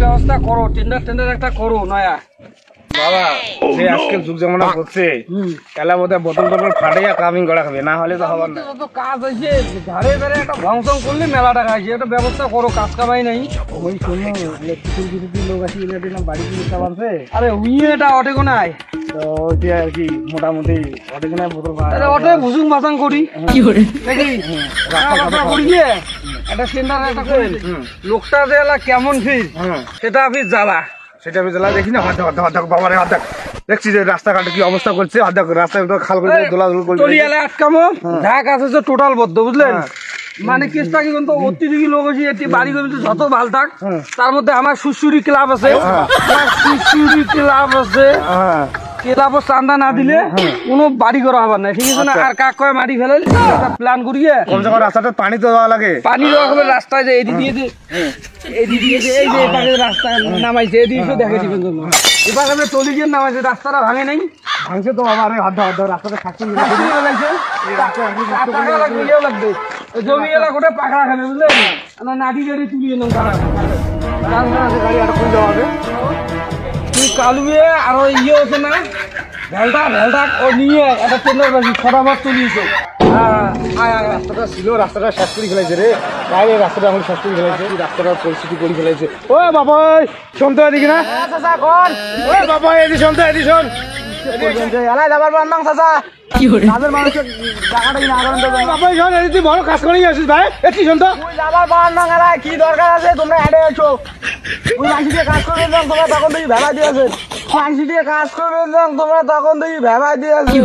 ব্যবস্থা করো, টেন্ডার একটা করো নয়া। বাবা যে আজকাল যুগ জমানা করছে এলা বোধহয় বোতল টোতল ফাটাইয়া কামিং করা খাবে, না হলে তো হবার না। তো কাজ আছে ধারে ধারে একটা ভাঙচং করলে মেলা টাকা আছে, একটা ব্যবস্থা করো, কাজ কামাই নাই। ওই শোনো ইলেকট্রিসিটি বিরোধী লোক আছে, এগুলো দিলাম বাড়ি দিয়ে চালাচ্ছে। আরে উইয়ে এটা অটে কোনায়, তো ওইটা আর কি মোটামুটি অনেক না বোতল অটে ভুসুং বাসাং করি নাকি রাস্তা করি গিয়ে একটা টেন্ডার একটা করেন। লোকটা যে এলা কেমন ফির সেটা আপনি জ্বালা, সেটা আমি জ্বালা দেখি না। হাত বাবারে হাত দেখছি যে রাস্তাঘাটে কি অবস্থা করছে, হাত রাস্তায় খাল করে দোলাদুল করছে। টলি এলা আটকামো ঢাক আছে যে টোটাল বদ্ধ, বুঝলেন? মানে কেসটা কি কিন্তু অত্যধিক লোক আছে, এটি বাড়ি করবি যত ভাল থাক, তার মধ্যে আমার সুশুরি ক্লাব আছে, সুশুরি ক্লাব আছে, ক্লাবও চান্দা না দিলে কোনো বাড়ি করা হবার নাই, ঠিক আছে না? আর কাক কয় মাটি ফেলে প্ল্যান করিয়ে কমসে কম রাস্তাটা পানি তো দেওয়া লাগে, পানি দেওয়া হবে রাস্তায়, যে এদিক দিয়ে এদিক দিয়ে এই যে এপাশে রাস্তা নামাইছে, এদিকে দেখে দিবেন জন্য। এবার আমি টলি গিয়ে নামাইছে, রাস্তাটা ভাঙে নাই, ভাঙছে তো আমার হাত রাস্তাটা থাকছে লাগবে জমি এলা গোটে পাকড়া খাবে, বুঝলেন? নাটি গাড়ি তুলিয়ে নাম খারাপ গাড়ি আটক করে দেওয়া হবে। তুই কালুয়ে আরো ইয়ে হচ্ছে না ভেলটা ও নিয়ে একটা টেন্ডার বাজি ছটা মাস তুলিয়েছে। রাস্তাটা ছিল, রাস্তাটা শেষ করে ফেলাইছে রে, বাইরে রাস্তাটা এখন শেষ করে ফেলাইছে, রাস্তাটার পরিস্থিতি করে ফেলাইছে। ও বাবা শুনতে এদিকে না, ও বাবা এদি শুনতে এদি শোন যাবার বান্দাং চাচা তাদের মানুষের জায়গাটা কিনা আগাম দেবে। বাবা শোন এদি তুই বড় কাজ করে আসিস ভাই, এটি শুন তো যাবার বান্দাং এলা কি দরকার আছে, তোমরা হেঁটে এসো। ওই মাংস দিয়ে কাজ করবে তোমরা তখন দেখি ভেবা দিয়েছে, মাংস দিয়ে কাজ করবে তোমরা তখন দেখি ভেবা দিয়েছে।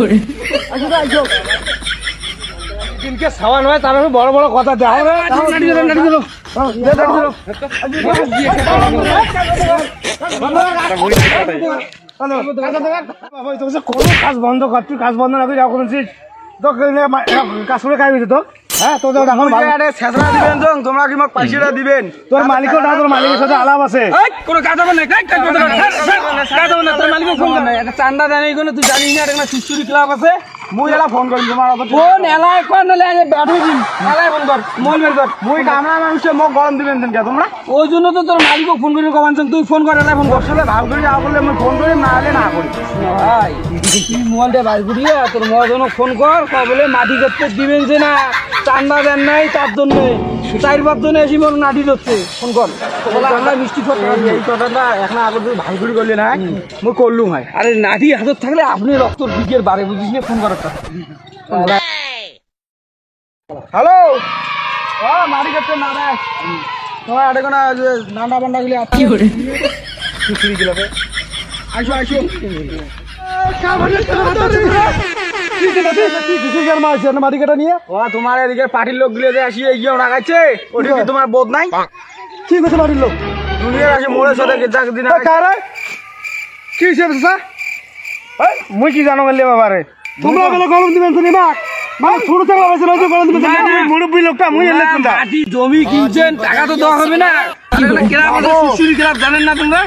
দিনকে সাবান হয় তার বড় বড় কথা দেওয়া কাজ বন্ধ কর, তুই কাজ বন্ধ না করে করেছিস তো কাজ করে খাই তো। হ্যাঁ তোর ছেঁচড়া দিবেন তো, তোমরা কি মোক পয়সাটা দিবেন? তোর মালিকও না, তোর মালিকের সাথে আলাপ আছে। কোনো কাজ হবে না, তোর মালিকও ফোন কর না, একটা চান্দা দেয় নাই কোনো, তুই জানিস না একটা সুস্থুরি ক্লাব আছে। মুই এলা ফোন করি তোমার ফোন এলায় কর না ব্যাটারি দিন এলায় ফোন কর, মোবাইল বের কর। মুই কামরা মানুষে মোক গরম দিবেন কে তোমরা? ওই জন্য তো তোর মালিকও ফোন করি কমানছেন, তুই ফোন কর এলায় ফোন কর। আসলে ভাব করে যাওয়া করলে আমি ফোন করি, না হলে না করি। ভাই তুই মোবাইলটা বাইর করিয়ে তোর মহাজনক ফোন কর, বলে মাটি করতে দিবেন যে না চান্দা দেন নাই, তার জন্য 4-5 জনে এসে মনে নাটি ধরছে, ফোন কর আমরা মিষ্টি এই কথাটা এখন আগে তুই ভাগ করে করলি না, মুই করলুম হয়। আরে নাটি হাতত থাকলে আপনি রক্তর দিকের বারে বুঝিস না, ফোন করার কথা। হ্যালো মাটি করতে না দেয় তোমার আটে কোনো নান্ডা বান্ডা গুলি কি করে সুশ্রী গেলাবে আসো মাটি কাটা নিয়ে তোমার এদিকে পার্টির লোক গুলো যে আসিয়ে গিয়ে লাগাচ্ছে, ওটা কি তোমার বোধ নাই? কি করছে বাড়ির লোক? দুনিয়ার আসে মোড়ের সাথে দিন কি হিসেবে মুই কি জানো বললে বাবারে, তোমরা বেলা গরম দিবেন তুমি না, মানে ছোট থেকে গরম দিবেন মুরব্বী লোকটা মুই এলে কোনটা জমি কিনছেন, টাকা তো দেওয়া হবে না। জানেন না তোমরা?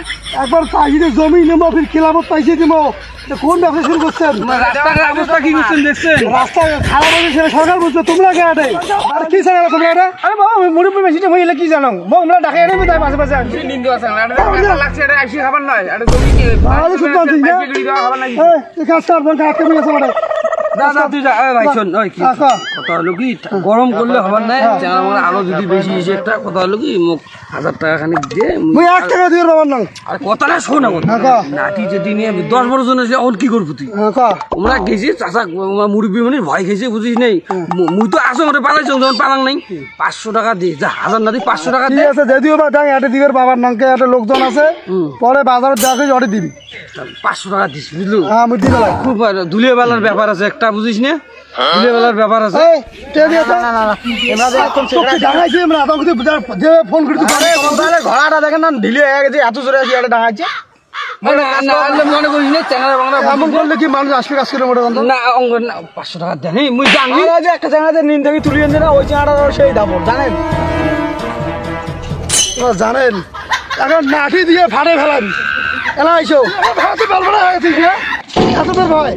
একবার চাষিদের জমি নেবো, ফির খেলাবত পাইছে দিব, কোন ব্যবসা শুরু করছেন? রাস্তাঘাটের অবস্থা কি করছেন দেখছেন? রাস্তা খারাপ হয়েছে সেটা সরকার বলছে, তোমরা কে আটে আর কি জানো তোমরা এটা? আরে বাবা মুরব্বী বেশি মই এলে কি জানো, আমরা ডাকে এনে তাই পাশে পাশে নিন্দু আছে লাগছে, এটা আইসি খাবার নয়, এটা জমি কি ভালো শুনতে আছিস না? খাবার নাই। এই কাজটা আর বন্ধ হাতে নিয়ে আসো দাদা তুই যা ভাই শোন, ওই কি কথা হলো কি, গরম করলে হবার নাই, আমার আরো যদি বেশি এসে একটা কথা হলো কি, মোক 1000 টাকা খানিক দিয়ে মুই 1 টাকা দিয়ে বাবার নাম। আর কথাটা শোন, নাটি যদি নিয়ে 10-12 জন এসে ওর কি করবো তুই? আমরা গেছি চাষা মুরব্বী মানে ভয় খেয়েছে, বুঝিস নেই? মুই তো আসো মনে পালাইছ, যখন পালাং নাই 500 টাকা দিয়ে যা, 1000 না দিই 500 টাকা দিয়ে আছে, যদিও বা দাঁড়িয়ে হাটে দিবের বাবার নামকে একটা লোকজন আছে, পরে বাজারে দেখা অর্ডার দিবি 500 টাকা দিস, বুঝলু? হ্যাঁ মুই দিবে খুব ধুলিয়ে বেলার ব্যাপার আছে একটা, বুঝিস না? ধুলিয়ে বেলার ব্যাপার আছে। ঘোড়াটা দেখেন না ঢিলে হয়ে গেছে, এত জোরে আসি এটা ডাঙাচ্ছে। মনে করিস না চ্যাংড়া বাংলা এমন করলে কি মানুষ আসবে কাজ করে মোটে না? 500 টাকা দেন, মুই জানি একটা চ্যাংড়াতে নিন থেকে তুলি এনে না, ওই চ্যাংড়াটা সেই দাবর জানেন জানেন এখন নাঠি দিয়ে ফাটে ফেলান এলা আইসো এত তোর ভয়